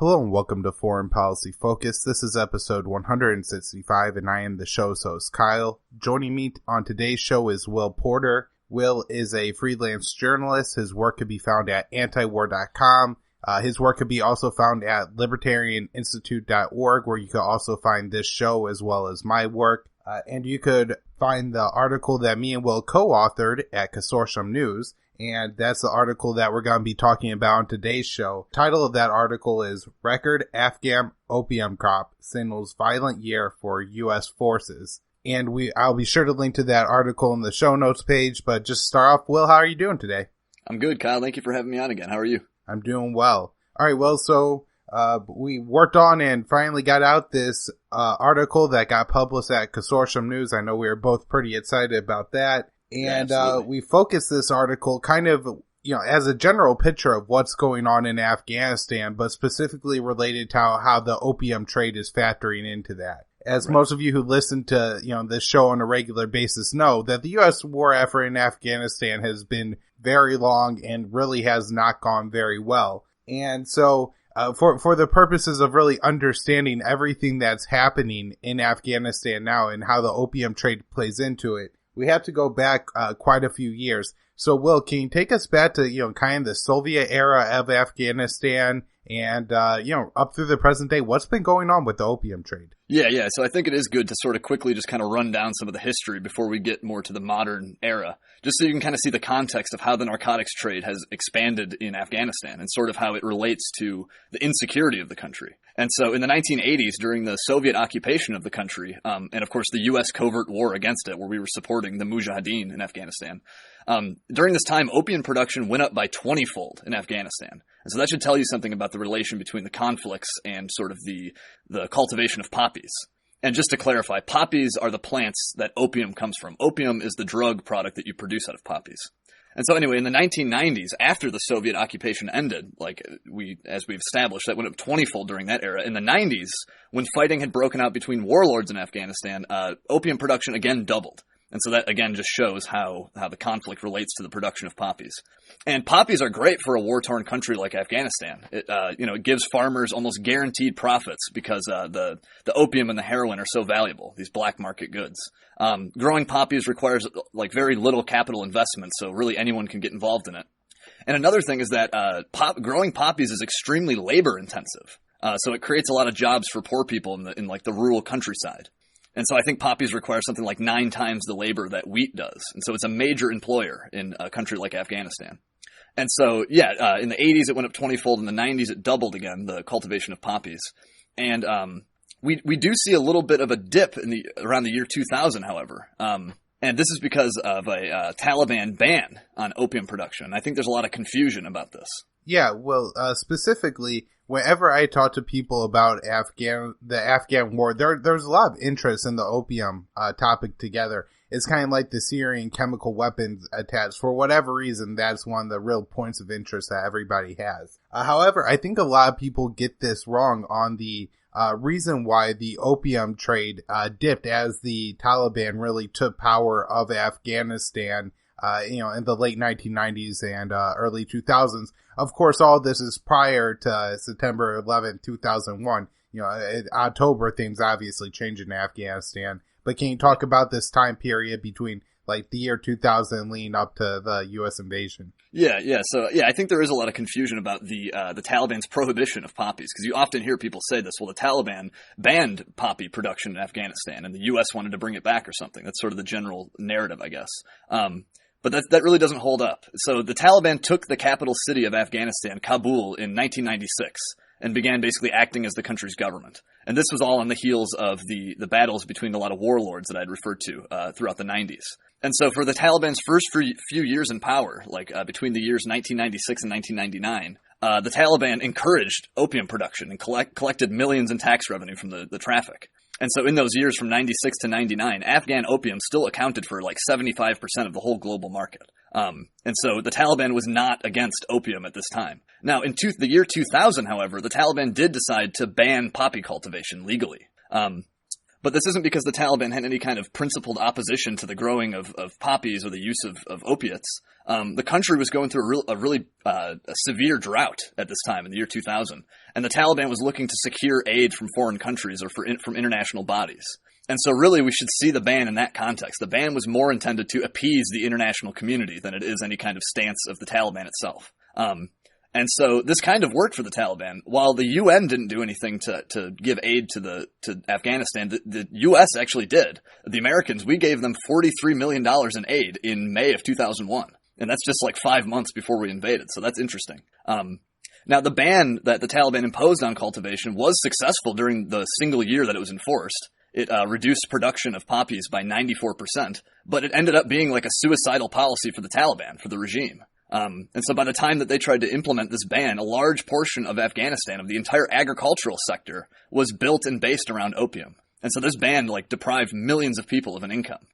Hello and welcome to Foreign Policy Focus. This is episode 165 and I am the show's host, Kyle. Joining me on today's show is Will Porter. Will is a freelance journalist. His work can be found at antiwar.com. His work can be also found at libertarianinstitute.org, where you can also find this show as well as my work. And you could find the article that me and Will co-authored at Consortium News. And that's the article that we're going to be talking about on today's show. Title of that article is Record Afghan Opium Crop Signals Violent Year for U.S. Forces. And I'll be sure to link to that article in the show notes page. But just to start off, Will, how are you doing today? I'm good, Kyle. Thank you for having me on again. How are you? I'm doing well. All right, well, so we worked on and finally got out this article that got published at Consortium News. I know we were both pretty excited about that. And we focused this article kind of, as a general picture of what's going on in Afghanistan, but specifically related to how the opium trade is factoring into that. As most of you who listen to, this show on a regular basis know that the U.S. war effort in Afghanistan has been very long and really has not gone very well. And so for the purposes of really understanding everything that's happening in Afghanistan now and how the opium trade plays into it, we have to go back quite a few years. So, Will, can you take us back to, kind of the Soviet era of Afghanistan and, up through the present day? What's been going on with the opium trade? Yeah. So I think it is good to sort of quickly just kind of run down some of the history before we get more to the modern era, just so you can kind of see the context of how the narcotics trade has expanded in Afghanistan and sort of how it relates to the insecurity of the country. And so in the 1980s, during the Soviet occupation of the country, and of course the U.S. covert war against it, where we were supporting the Mujahideen in Afghanistan, during this time, opium production went up by 20-fold in Afghanistan. And so that should tell you something about the relation between the conflicts and sort of the cultivation of poppies. And just to clarify, poppies are the plants that opium comes from. Opium is the drug product that you produce out of poppies. And so anyway, in the 1990s, after the Soviet occupation ended, as we've established, that went up 20-fold during that era. In the 90s, when fighting had broken out between warlords in Afghanistan, opium production again doubled. And so that, again, just shows how the conflict relates to the production of poppies. And poppies are great for a war-torn country like Afghanistan. It gives farmers almost guaranteed profits because the opium and the heroin are so valuable, these black market goods. Growing poppies requires very little capital investment, so really anyone can get involved in it. And another thing is that growing poppies is extremely labor-intensive. So it creates a lot of jobs for poor people in the rural countryside. And so I think poppies require something like 9 times the labor that wheat does. And so it's a major employer in a country like Afghanistan. And so, in the 80s it went up 20-fold. In the 90s it doubled again, the cultivation of poppies. And we do see a little bit of a dip around the year 2000, however. And this is because of a Taliban ban on opium production. I think there's a lot of confusion about this. Yeah, well, specifically, whenever I talk to people about the Afghan war, there's a lot of interest in the opium topic together. It's kind of like the Syrian chemical weapons attacks. For whatever reason, that's one of the real points of interest that everybody has. However, I think a lot of people get this wrong on the reason why the opium trade dipped as the Taliban really took power of Afghanistan in the late 1990s and early 2000s. Of course, all this is prior to September 11th, 2001. In October, things obviously changed in Afghanistan. But can you talk about this time period between the year 2000 leading up to the U.S. invasion? Yeah. So, I think there is a lot of confusion about the Taliban's prohibition of poppies, because you often hear people say this, well, the Taliban banned poppy production in Afghanistan and the U.S. wanted to bring it back or something. That's sort of the general narrative, I guess. But that really doesn't hold up. So the Taliban took the capital city of Afghanistan, Kabul, in 1996 and began basically acting as the country's government. And this was all on the heels of the battles between a lot of warlords that I'd referred to throughout the 90s. And so for the Taliban's first few years in power, between the years 1996 and 1999, the Taliban encouraged opium production and collected millions in tax revenue from the traffic. And so in those years from 96 to 99, Afghan opium still accounted for 75% of the whole global market. And so the Taliban was not against opium at this time. Now, in the year 2000, however, the Taliban did decide to ban poppy cultivation legally. But this isn't because the Taliban had any kind of principled opposition to the growing of poppies or the use of opiates. The country was going through a really severe drought at this time in the year 2000, and the Taliban was looking to secure aid from foreign countries or from international bodies. And so really we should see the ban in that context. The ban was more intended to appease the international community than it is any kind of stance of the Taliban itself. And so this kind of worked for the Taliban. While the UN didn't do anything to give aid to Afghanistan, the US actually did. The Americans, we gave them $43 million in aid in May of 2001. And that's just like 5 months before we invaded. So that's interesting. Now, the ban that the Taliban imposed on cultivation was successful during the single year that it was enforced. It reduced production of poppies by 94%, but it ended up being like a suicidal policy for the Taliban, for the regime. And so by the time that they tried to implement this ban, a large portion of Afghanistan, of the entire agricultural sector, was built and based around opium. And so this ban deprived millions of people of an income.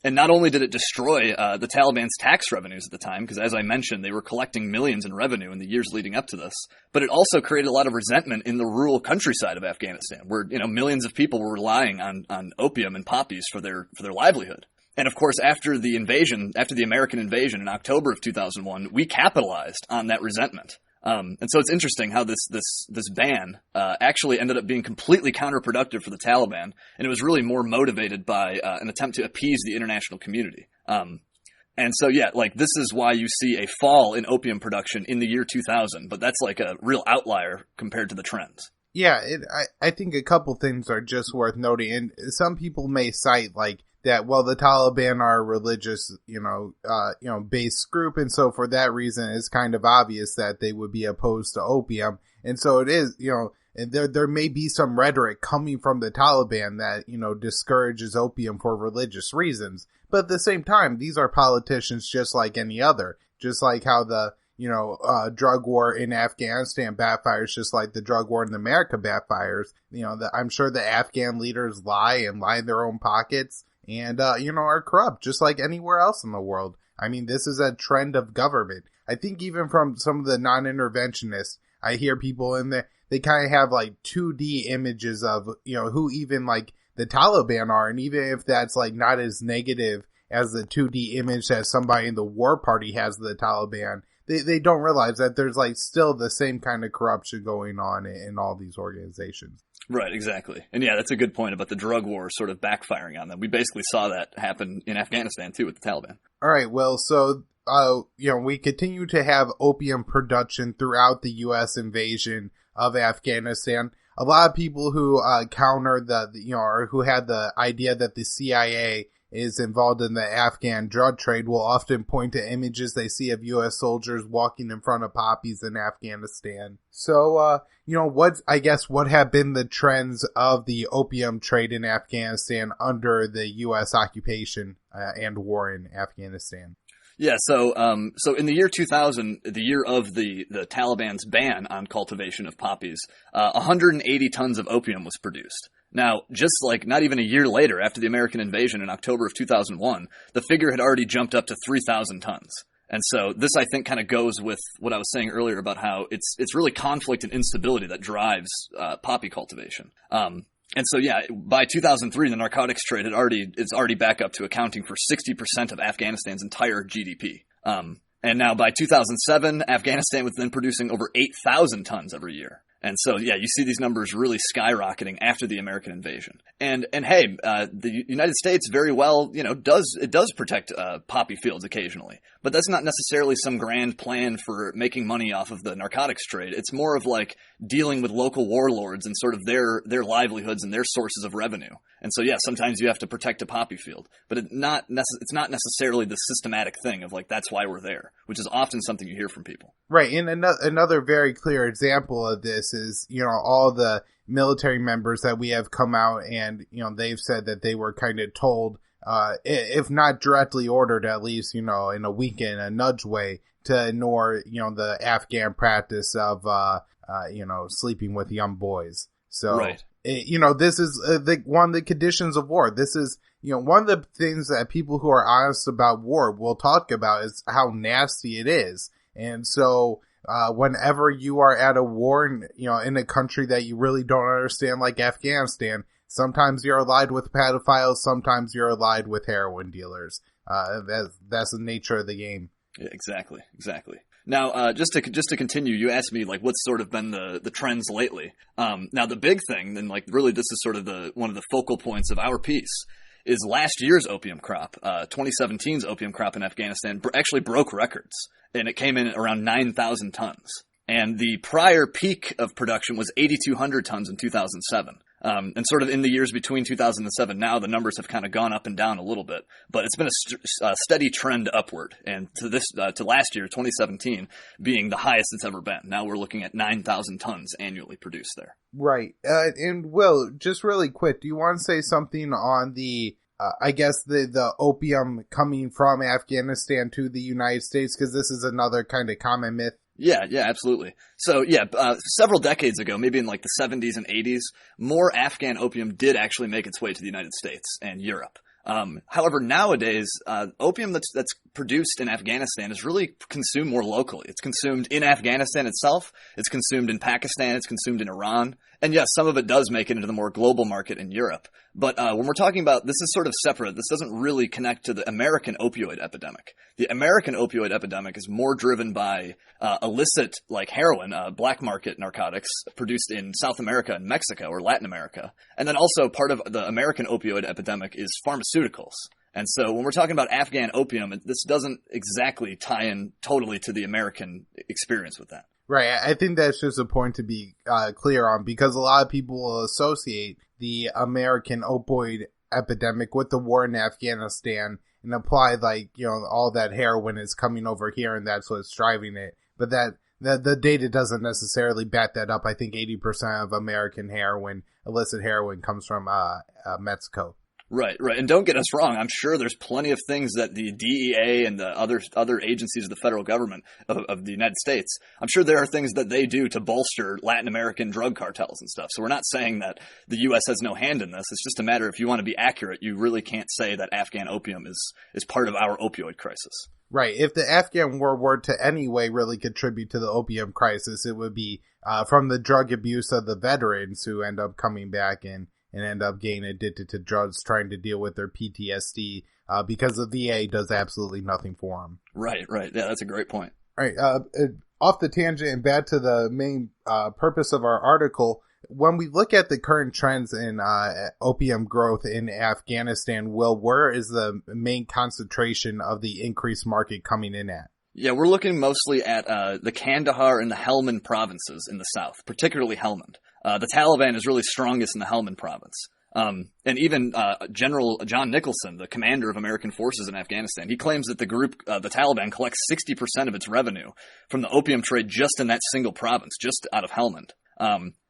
And not only did it destroy the Taliban's tax revenues at the time, because as I mentioned, they were collecting millions in revenue in the years leading up to this, but it also created a lot of resentment in the rural countryside of Afghanistan, where millions of people were relying on opium and poppies for their livelihood. And of course, after the American invasion in October of 2001, we capitalized on that resentment. And so it's interesting how this ban actually ended up being completely counterproductive for the Taliban, and it was really more motivated by an attempt to appease the international community. And so, this is why you see a fall in opium production in the year 2000, but that's like a real outlier compared to the trends. Yeah, I think a couple things are just worth noting, and some people may cite that, well, the Taliban are a religious, based group, and so for that reason, it's kind of obvious that they would be opposed to opium, and so it is, and there may be some rhetoric coming from the Taliban that, discourages opium for religious reasons, but at the same time, these are politicians just like any other, just like how the drug war in Afghanistan backfires, just like the drug war in America backfires. I'm sure the Afghan leaders lie in their own pockets and, are corrupt, just like anywhere else in the world. I mean, this is a trend of government. I think even from some of the non-interventionists, I hear people in there, they kind of have 2D images of, who even the Taliban are. And even if that's not as negative as the 2D image that somebody in the war party has of the Taliban, they don't realize that there's still the same kind of corruption going on in all these organizations. Right, exactly. And yeah, that's a good point about the drug war sort of backfiring on them. We basically saw that happen in Afghanistan too with the Taliban. All right, well, so, we continue to have opium production throughout the U.S. invasion of Afghanistan. A lot of people who counter or who had the idea that the CIA is involved in the Afghan drug trade will often point to images they see of U.S. soldiers walking in front of poppies in Afghanistan. So, what have been the trends of the opium trade in Afghanistan under the U.S. occupation and war in Afghanistan? Yeah, so in the year 2000, the year of the Taliban's ban on cultivation of poppies, 180 tons of opium was produced. Now, just not even a year later, after the American invasion in October of 2001, the figure had already jumped up to 3,000 tons. And so this, I think, kind of goes with what I was saying earlier about how it's really conflict and instability that drives poppy cultivation. And so, by 2003, the narcotics trade is already back up to accounting for 60% of Afghanistan's entire GDP. And now by 2007, Afghanistan was then producing over 8,000 tons every year. And so, you see these numbers really skyrocketing after the American invasion. And hey, the United States very well, does protect poppy fields occasionally. But that's not necessarily some grand plan for making money off of the narcotics trade. It's more of dealing with local warlords and sort of their livelihoods and their sources of revenue. And so, sometimes you have to protect a poppy field. But it's not necessarily the systematic thing of that's why we're there, which is often something you hear from people. Right. And another very clear example of this is, all the military members that we have come out and, they've said that they were kind of told, if not directly ordered, at least, in a wink and a nudge way to ignore, the Afghan practice of, sleeping with young boys. So, right. This is one of the conditions of war. This is, one of the things that people who are honest about war will talk about is how nasty it is. And so, whenever you are at a war in a country that you really don't understand, like Afghanistan, sometimes you're allied with pedophiles, sometimes you're allied with heroin dealers. That's the nature of the game. Yeah, exactly. Now, just to continue, you asked me like what's sort of been the trends lately. Now the big thing, and like really this is sort of one of the focal points of our piece, is last year's opium crop. 2017's opium crop in Afghanistan actually broke records, and it came in at around 9,000 tons. And the prior peak of production was 8,200 tons in 2007. And sort of in the years between 2007 now, the numbers have kind of gone up and down a little bit, but it's been a steady trend upward. And to last year, 2017, being the highest it's ever been. Now we're looking at 9,000 tons annually produced there. Right. And Will, just really quick, do you want to say something on the opium coming from Afghanistan to the United States? Because this is another kind of common myth. Yeah, absolutely. So several decades ago, maybe in like the 70s and 80s, more Afghan opium did actually make its way to the United States and Europe. However, nowadays, opium that's produced in Afghanistan is really consumed more locally. It's consumed in Afghanistan itself. It's consumed in Pakistan. It's consumed in Iran. And yes, some of it does make it into the more global market in Europe. But when we're talking about, this is sort of separate. This doesn't really connect to the American opioid epidemic. The American opioid epidemic is more driven by illicit, like heroin, black market narcotics produced in South America and Mexico or Latin America. And then also part of the American opioid epidemic is pharmaceuticals. And so when we're talking about Afghan opium, this doesn't exactly tie in totally to the American experience with that. Right. I think that's just a point to be clear on, because a lot of people will associate the American opioid epidemic with the war in Afghanistan and apply all that heroin is coming over here and that's what's driving it. But the data doesn't necessarily back that up. I think 80% of American illicit heroin comes from Mexico. Right. And don't get us wrong. I'm sure there's plenty of things that the DEA and the other agencies of the federal government of the United States, I'm sure there are things that they do to bolster Latin American drug cartels and stuff. So we're not saying that the U.S. has no hand in this. It's just a matter, if you want to be accurate, you really can't say that Afghan opium is part of our opioid crisis. Right. If the Afghan war were to any way really contribute to the opium crisis, it would be from the drug abuse of the veterans who end up coming back and end up getting addicted to drugs, trying to deal with their PTSD, because the VA does absolutely nothing for them. Right. Yeah, that's a great point. All right. Off the tangent and back to the main purpose of our article, when we look at the current trends in opium growth in Afghanistan, Will, where is the main concentration of the increased market coming in at? Yeah, we're looking mostly at the Kandahar and the Helmand provinces in the south, particularly Helmand. The Taliban is really strongest in the Helmand province. And even General John Nicholson, the commander of American forces in Afghanistan, he claims that the Taliban, collects 60% of its revenue from the opium trade just in that single province, just out of Helmand.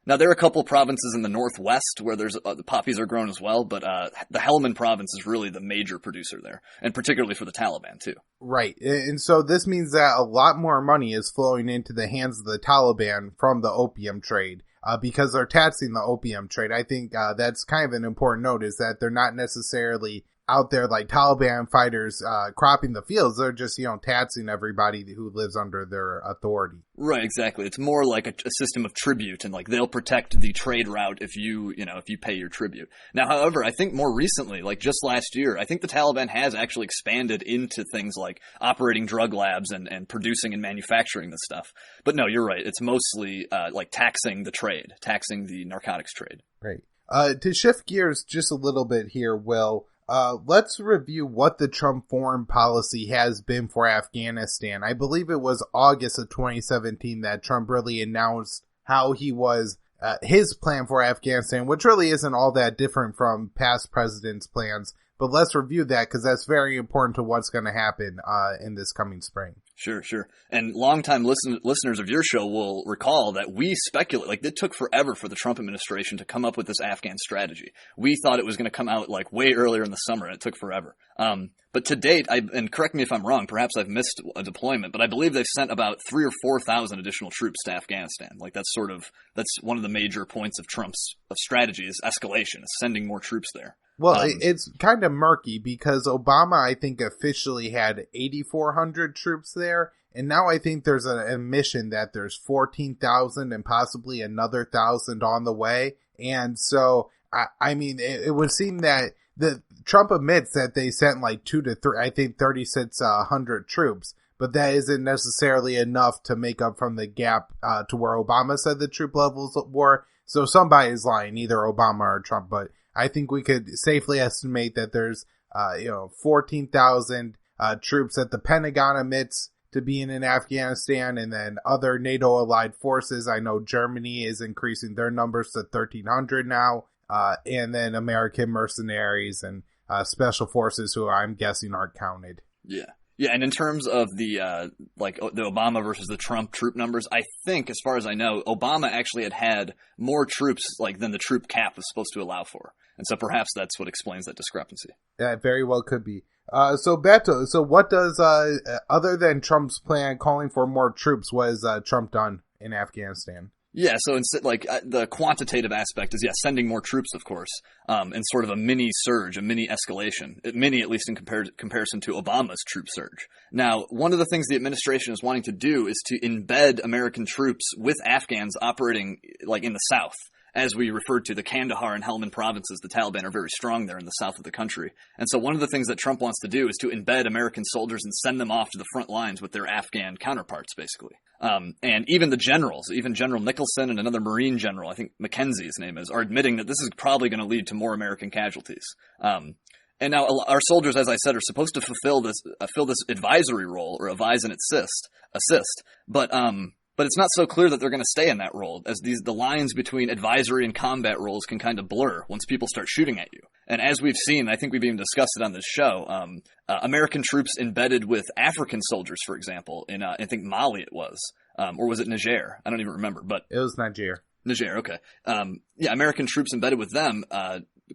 Now, there are a couple provinces in the northwest where the poppies are grown as well, but the Helmand province is really the major producer there, and particularly for the Taliban, too. Right. And so this means that a lot more money is flowing into the hands of the Taliban from the opium trade. Because they're taxing the opium trade. I think that's kind of an important note, is that they're not necessarily out there like Taliban fighters cropping the fields. They're just, taxing everybody who lives under their authority. Right, exactly. It's more like a system of tribute, and like they'll protect the trade route if you pay your tribute. Now, however, I think more recently, like just last year, I think the Taliban has actually expanded into things like operating drug labs and producing and manufacturing this stuff. But no, you're right. It's mostly like taxing the trade, taxing the narcotics trade. Right. To shift gears just a little bit here, Will, let's review what the Trump foreign policy has been for Afghanistan. I believe it was August of 2017 that Trump really announced how he was, his plan for Afghanistan, which really isn't all that different from past presidents' plans. But let's review that, because that's very important to what's going to happen in this coming spring. Sure. And longtime listeners of your show will recall that we speculate, like it took forever for the Trump administration to come up with this Afghan strategy. We thought it was going to come out like way earlier in the summer, and it took forever. But to date, and correct me if I'm wrong, perhaps I've missed a deployment, but I believe they've sent about 3,000 or 4,000 additional troops to Afghanistan. Like that's one of the major points of Trump's strategy is escalation, is sending more troops there. Well, it's kind of murky because Obama, I think, officially had 8,400 troops there. And now I think there's an admission that there's 14,000 and possibly another 1,000 on the way. And so I mean, it would seem that Trump admits that they sent like 2 to 3, I think 3,600 troops, but that isn't necessarily enough to make up from the gap to where Obama said the troop levels were. So somebody is lying, either Obama or Trump, but I think we could safely estimate that there's 14,000 troops that the Pentagon admits to being in Afghanistan, and then other NATO allied forces. I know Germany is increasing their numbers to 1,300 now, and then American mercenaries and special forces, who I'm guessing aren't counted. Yeah. Yeah, and in terms of the the Obama versus the Trump troop numbers, I think, as far as I know, Obama actually had more troops than the troop cap was supposed to allow for, and so perhaps that's what explains that discrepancy. That very well could be. So Beto, so what does other than Trump's plan calling for more troops, what has Trump done in Afghanistan? Yeah, so instead, the quantitative aspect is, sending more troops, of course, and sort of a mini surge, a mini escalation, mini at least in comparison to Obama's troop surge. Now, one of the things the administration is wanting to do is to embed American troops with Afghans operating in the South. As we referred to, the Kandahar and Helmand provinces, the Taliban are very strong there in the south of the country. And so one of the things that Trump wants to do is to embed American soldiers and send them off to the front lines with their Afghan counterparts, basically. And even the generals, even General Nicholson and another Marine general, I think McKenzie, his name is, are admitting that this is probably going to lead to more American casualties. And now our soldiers, as I said, are supposed to fill this advisory role, or advise and assist. But it's not so clear that they're going to stay in that role, as the lines between advisory and combat roles can kind of blur once people start shooting at you. And as we've seen, I think we've even discussed it on this show, American troops embedded with African soldiers, for example, in I think Mali it was, or was it Niger? I don't even remember, but it was Niger. Niger, okay. American troops embedded with them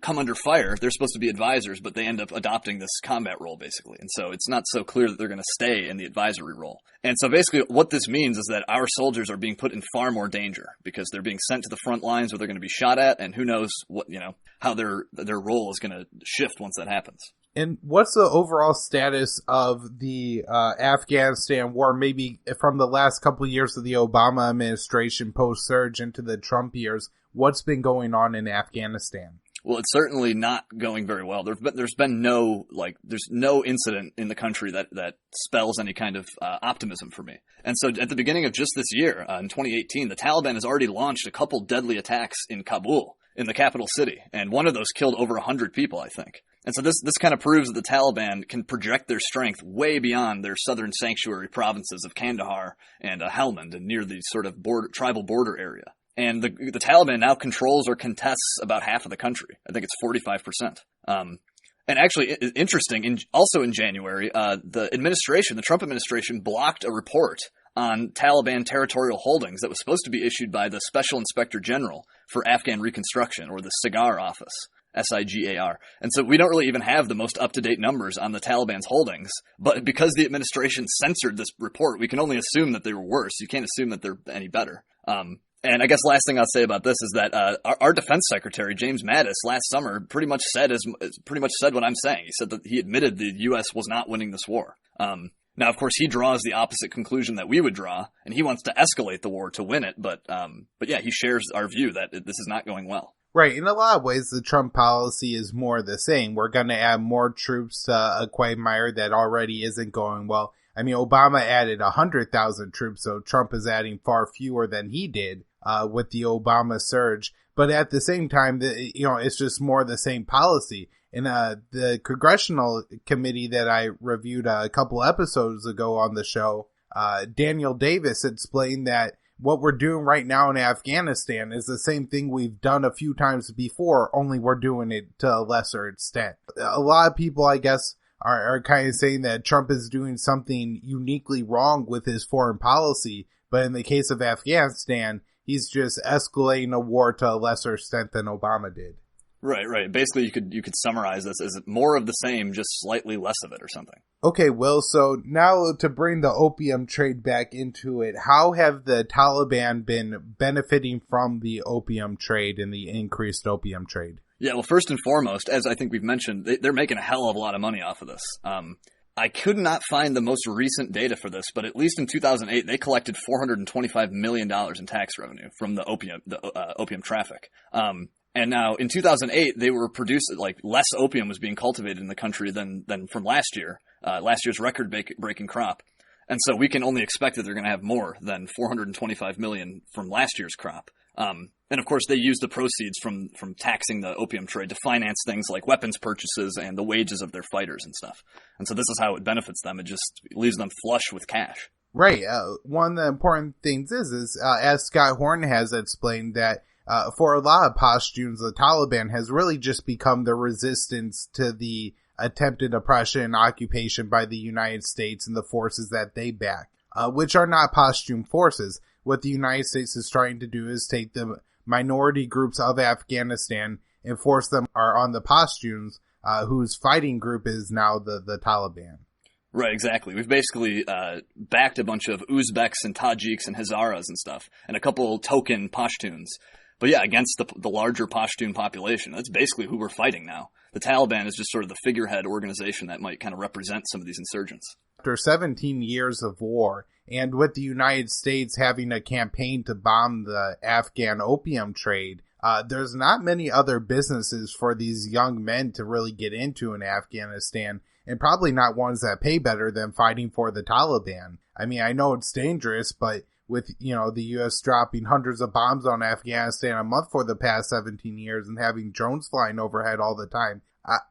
come under fire. They're supposed to be advisors, but they end up adopting this combat role, basically. And so it's not so clear that they're going to stay in the advisory role. And so basically what this means is that our soldiers are being put in far more danger, because they're being sent to the front lines where they're going to be shot at, and who knows how their role is going to shift once that happens. And what's the overall status of the Afghanistan war, maybe from the last couple of years of the Obama administration post-surge into the Trump years? What's been going on in Afghanistan? Well, it's certainly not going very well. There's been no incident in the country that spells any kind of optimism for me. And so at the beginning of just this year, in 2018, the Taliban has already launched a couple deadly attacks in Kabul, in the capital city, and one of those killed over 100 people, I think. And so this kind of proves that the Taliban can project their strength way beyond their southern sanctuary provinces of Kandahar and Helmand, and near the sort of tribal border area. And the Taliban now controls or contests about half of the country. I think it's 45%. And actually, interesting, also in January, the Trump administration blocked a report on Taliban territorial holdings that was supposed to be issued by the Special Inspector General for Afghan Reconstruction, or the SIGAR office. SIGAR. And so we don't really even have the most up-to-date numbers on the Taliban's holdings, but because the administration censored this report, we can only assume that they were worse. You can't assume that they're any better. And I guess last thing I'll say about this is that our Defense Secretary, James Mattis, last summer pretty much said what I'm saying. He said that he admitted the U.S. was not winning this war. Now, of course, he draws the opposite conclusion that we would draw, and he wants to escalate the war to win it. But yeah, he shares our view that this is not going well. Right. In a lot of ways, the Trump policy is more the same. We're going to add more troops to a quagmire that already isn't going well. I mean, Obama added 100,000 troops, so Trump is adding far fewer than he did with the Obama surge. But at the same time, it's just more the same policy. In the congressional committee that I reviewed a couple episodes ago on the show, Daniel Davis explained that what we're doing right now in Afghanistan is the same thing we've done a few times before, only we're doing it to a lesser extent. A lot of people, I guess, are kind of saying that Trump is doing something uniquely wrong with his foreign policy, but in the case of Afghanistan, he's just escalating a war to a lesser extent than Obama did. Right. Basically, you could summarize this as more of the same, just slightly less of it or something. Okay, Will, so now to bring the opium trade back into it, how have the Taliban been benefiting from the opium trade and the increased opium trade? Yeah, well, first and foremost, as I think we've mentioned, they're making a hell of a lot of money off of this. I could not find the most recent data for this, but at least in 2008, they collected $425 million in tax revenue from the opium traffic. And now in 2008, they were producing, like, less opium was being cultivated in the country than from last year's record-breaking crop. And so we can only expect that they're going to have more than 425 million from last year's crop. And of course, they use the proceeds from taxing the opium trade to finance things like weapons purchases and the wages of their fighters and stuff. And so this is how it benefits them. It just leaves them flush with cash. Right. One of the important things is as Scott Horn has explained, that for a lot of Pashtuns, the Taliban has really just become the resistance to the attempted oppression and occupation by the United States and the forces that they back, which are not Pashtun forces. What the United States is trying to do is take the minority groups of Afghanistan and force them on the Pashtuns, whose fighting group is now the Taliban. Right, exactly. We've basically backed a bunch of Uzbeks and Tajiks and Hazaras and stuff, and a couple token Pashtuns. But yeah, against the larger Pashtun population. That's basically who we're fighting now. The Taliban is just sort of the figurehead organization that might kind of represent some of these insurgents. After 17 years of war, and with the United States having a campaign to bomb the Afghan opium trade, there's not many other businesses for these young men to really get into in Afghanistan, and probably not ones that pay better than fighting for the Taliban. I mean, I know it's dangerous, but with, the U.S. dropping hundreds of bombs on Afghanistan a month for the past 17 years and having drones flying overhead all the time,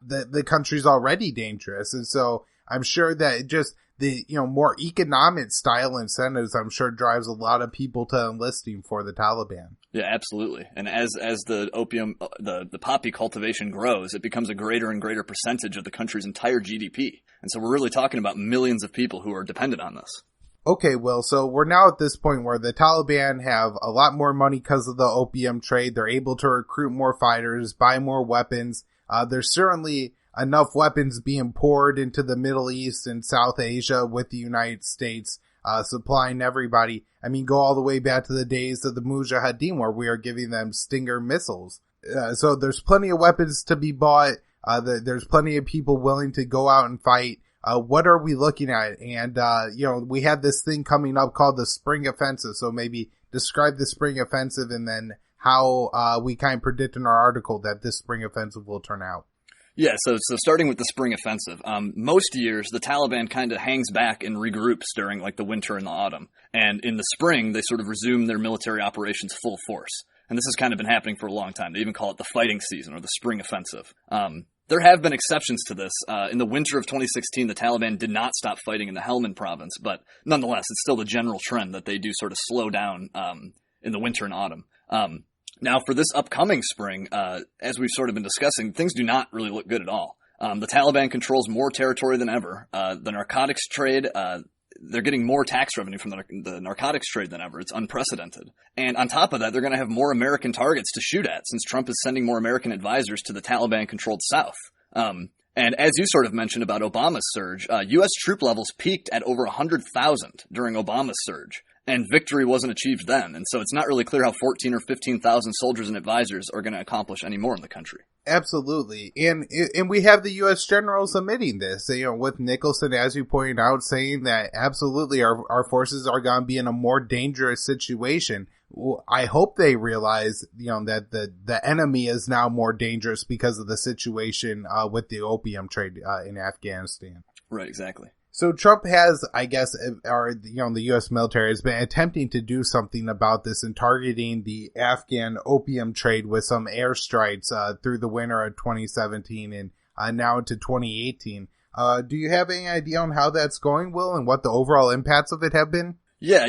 the country's already dangerous. And so I'm sure that just the, more economic style incentives, I'm sure drives a lot of people to enlisting for the Taliban. Yeah, absolutely. And as the opium, the poppy cultivation grows, it becomes a greater and greater percentage of the country's entire GDP. And so we're really talking about millions of people who are dependent on this. Okay, Will, so we're now at this point where the Taliban have a lot more money because of the opium trade. They're able to recruit more fighters, buy more weapons. There's certainly enough weapons being poured into the Middle East and South Asia with the United States, supplying everybody. I mean, go all the way back to the days of the Mujahideen where we are giving them Stinger missiles. So there's plenty of weapons to be bought. There's plenty of people willing to go out and fight. What are we looking at? And, we have this thing coming up called the Spring Offensive. So maybe describe the Spring Offensive and then how we kind of predict in our article that this Spring Offensive will turn out. Yeah, so starting with the Spring Offensive, most years the Taliban kind of hangs back and regroups during like the winter and the autumn. And in the spring, they sort of resume their military operations full force. And this has kind of been happening for a long time. They even call it the fighting season or the Spring Offensive. There have been exceptions to this. In the winter of 2016, the Taliban did not stop fighting in the Helmand province, but nonetheless, it's still the general trend that they do sort of slow down in the winter and autumn. Now, for this upcoming spring, as we've sort of been discussing, things do not really look good at all. The Taliban controls more territory than ever. The narcotics trade, they're getting more tax revenue from the narcotics trade than ever. It's unprecedented. And on top of that, they're going to have more American targets to shoot at since Trump is sending more American advisors to the Taliban-controlled South. And as you sort of mentioned about Obama's surge, U.S. troop levels peaked at over 100,000 during Obama's surge. And victory wasn't achieved then. And so it's not really clear how 14 or 15,000 soldiers and advisors are going to accomplish any more in the country. Absolutely. And we have the U.S. generals admitting this, with Nicholson, as you pointed out, saying that absolutely our forces are going to be in a more dangerous situation. I hope they realize, that the enemy is now more dangerous because of the situation with the opium trade in Afghanistan. Right, exactly. So Trump has, I guess, the U.S. military has been attempting to do something about this and targeting the Afghan opium trade with some airstrikes through the winter of 2017 and now into 2018. Do you have any idea on how that's going, Will, and what the overall impacts of it have been? Yeah.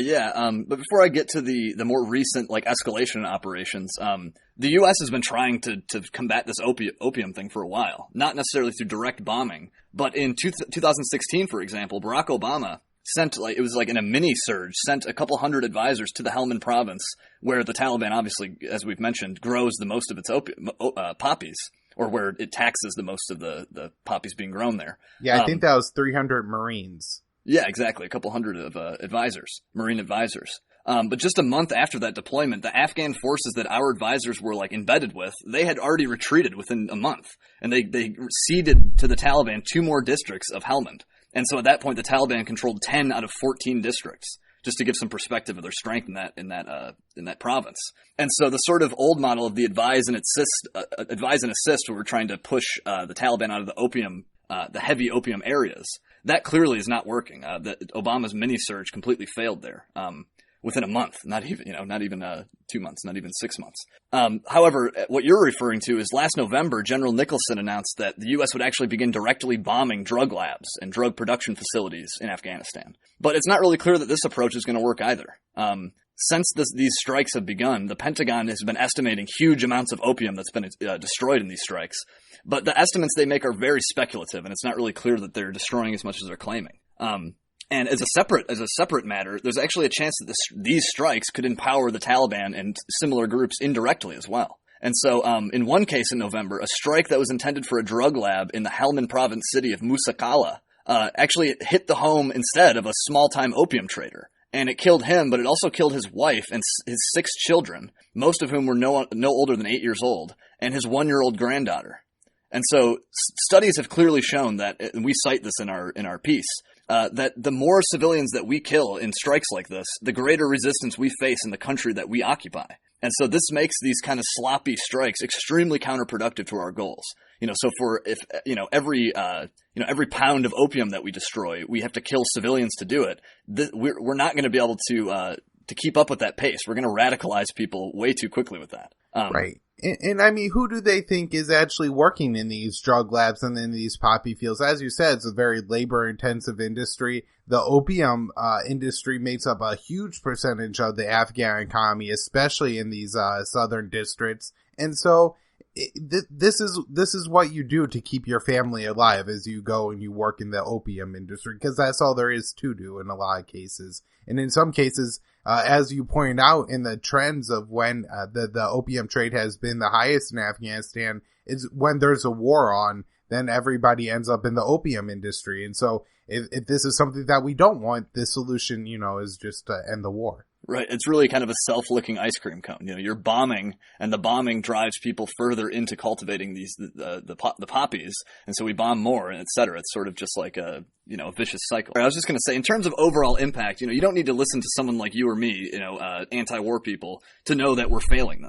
But before I get to the more recent escalation operations, the U.S. has been trying to combat this opium thing for a while, not necessarily through direct bombing, but in 2016, for example, Barack Obama sent it was like in a mini surge, sent a couple hundred advisors to the Helmand province, where the Taliban, obviously, as we've mentioned, grows the most of its poppies, or where it taxes the most of the poppies being grown there. Yeah, I think that was 300 Marines. Yeah, exactly. A couple hundred of Marine advisors. But just a month after that deployment, the Afghan forces that our advisors were embedded with, they had already retreated within a month. And they ceded to the Taliban 2 more districts of Helmand. And so at that point, the Taliban controlled 10 out of 14 districts. just to give some perspective of their strength in that province. And so the sort of old model of the advise and assist, where we're trying to push the Taliban out of the heavy opium areas, that clearly is not working. Obama's mini surge completely failed there. Within a month, not even 2 months, not even 6 months. However, what you're referring to is last November, General Nicholson announced that the U.S. would actually begin directly bombing drug labs and drug production facilities in Afghanistan. But it's not really clear that this approach is going to work either. Since these strikes have begun, the Pentagon has been estimating huge amounts of opium that's been destroyed in these strikes. But the estimates they make are very speculative, and it's not really clear that they're destroying as much as they're claiming. And as a separate matter, there's actually a chance that these strikes could empower the Taliban and similar groups indirectly as well. And so, in one case in November, a strike that was intended for a drug lab in the Helmand province city of Musa Qala actually hit the home instead of a small-time opium trader. And it killed him, but it also killed his wife and his 6 children, most of whom were no older than 8 years old, and his 1-year-old granddaughter. And so, studies have clearly shown that, and we cite this in our piece, that the more civilians that we kill in strikes like this, the greater resistance we face in the country that we occupy. And so this makes these kind of sloppy strikes extremely counterproductive to our goals. So every pound of opium that we destroy, we have to kill civilians to do it. We're not going to be able to keep up with that pace. We're going to radicalize people way too quickly with that. Right. And I mean, who do they think is actually working in these drug labs and in these poppy fields? As you said, it's a very labor-intensive industry. The opium industry makes up a huge percentage of the Afghan economy, especially in these southern districts. And so this is what you do to keep your family alive as you go and you work in the opium industry, because that's all there is to do in a lot of cases. And in some cases, as you point out in the trends of when the opium trade has been the highest in Afghanistan, is when there's a war on, then everybody ends up in the opium industry. And so if this is something that we don't want, the solution, is just to end the war. Right. It's really kind of a self-licking ice cream cone. You're bombing, and the bombing drives people further into cultivating the poppies, and so we bomb more, and et cetera. It's sort of just like a vicious cycle. I was just going to say, in terms of overall impact, you don't need to listen to someone like you or me, anti-war people, to know that we're failing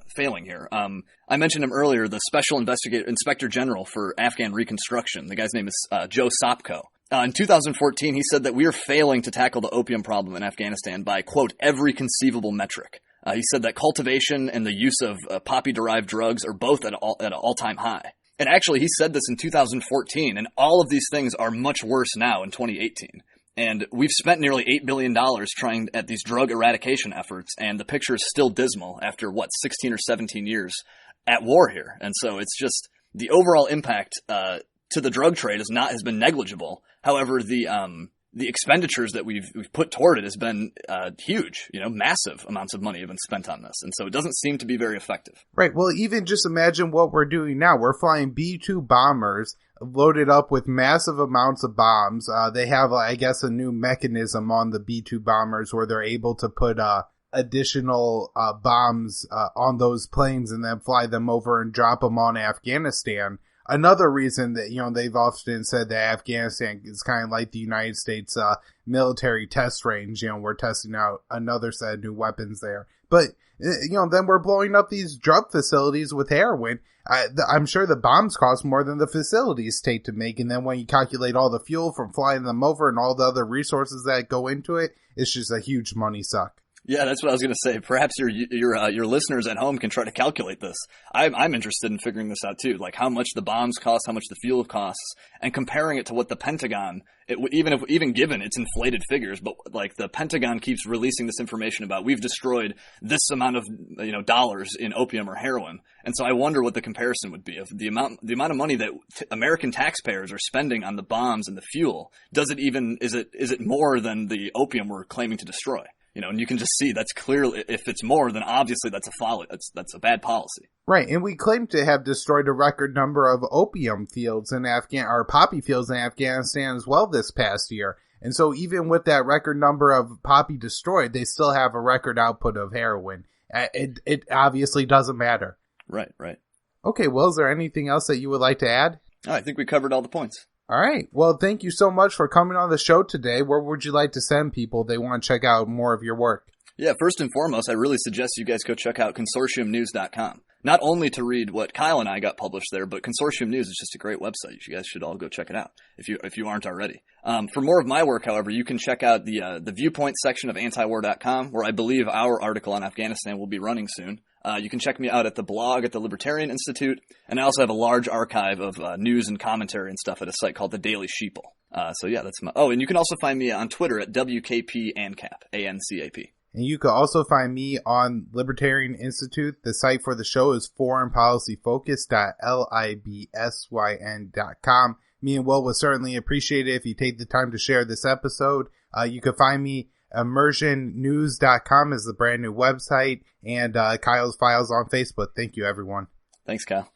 here. I mentioned him earlier, the Special Inspector General for Afghan Reconstruction. The guy's name is Joe Sopko. In 2014, he said that we are failing to tackle the opium problem in Afghanistan by, quote, every conceivable metric. He said that cultivation and the use of poppy-derived drugs are both at an all-time high. And actually, he said this in 2014, and all of these things are much worse now in 2018. And we've spent nearly $8 billion trying at these drug eradication efforts, and the picture is still dismal after, 16 or 17 years at war here. And so it's just the overall impact to the drug trade has been negligible. However, the expenditures that we've put toward it has been huge. Massive amounts of money have been spent on this, and so it doesn't seem to be very effective. Right. Well, even just imagine what we're doing now. We're flying B-2 bombers loaded up with massive amounts of bombs. They have, I guess, a new mechanism on the B-2 bombers where they're able to put additional bombs on those planes and then fly them over and drop them on Afghanistan. Another reason that, they've often said that Afghanistan is kind of like the United States military test range. We're testing out another set of new weapons there. But, then we're blowing up these drug facilities with heroin. I'm sure the bombs cost more than the facilities take to make. And then when you calculate all the fuel from flying them over and all the other resources that go into it, it's just a huge money suck. Yeah, that's what I was going to say. Perhaps your listeners at home can try to calculate this. I'm interested in figuring this out too, like how much the bombs cost, how much the fuel costs, and comparing it to what the Pentagon, even given its inflated figures, but like the Pentagon keeps releasing this information about we've destroyed this amount of dollars in opium or heroin, and so I wonder what the comparison would be of the amount of money that American taxpayers are spending on the bombs and the fuel. Is it more than the opium we're claiming to destroy? And you can just see that's clearly, if it's more, then obviously that's a folly. That's a bad policy. Right. And we claim to have destroyed a record number of opium fields or poppy fields in Afghanistan as well this past year. And so even with that record number of poppy destroyed, they still have a record output of heroin. It obviously doesn't matter. Right. Okay. Well, is there anything else that you would like to add? I think we covered all the points. All right. Well, thank you so much for coming on the show today. Where would you like to send people if they want to check out more of your work? Yeah, first and foremost, I really suggest you guys go check out consortiumnews.com. Not only to read what Kyle and I got published there, but Consortium News is just a great website. You guys should all go check it out if you aren't already. For more of my work, however, you can check out the viewpoint section of antiwar.com, where I believe our article on Afghanistan will be running soon. You can check me out at the blog at the Libertarian Institute, and I also have a large archive of news and commentary and stuff at a site called the Daily Sheeple. So yeah, that's my. Oh, and you can also find me on Twitter at WKPANCAP, ANCAP. And you can also find me on Libertarian Institute. The site for the show is foreignpolicyfocus.libsyn.com. Me and Will would certainly appreciate it if you take the time to share this episode. You can find me immersionnews.com is the brand new website, and Kyle's Files on Facebook. Thank you, everyone. Thanks, Kyle.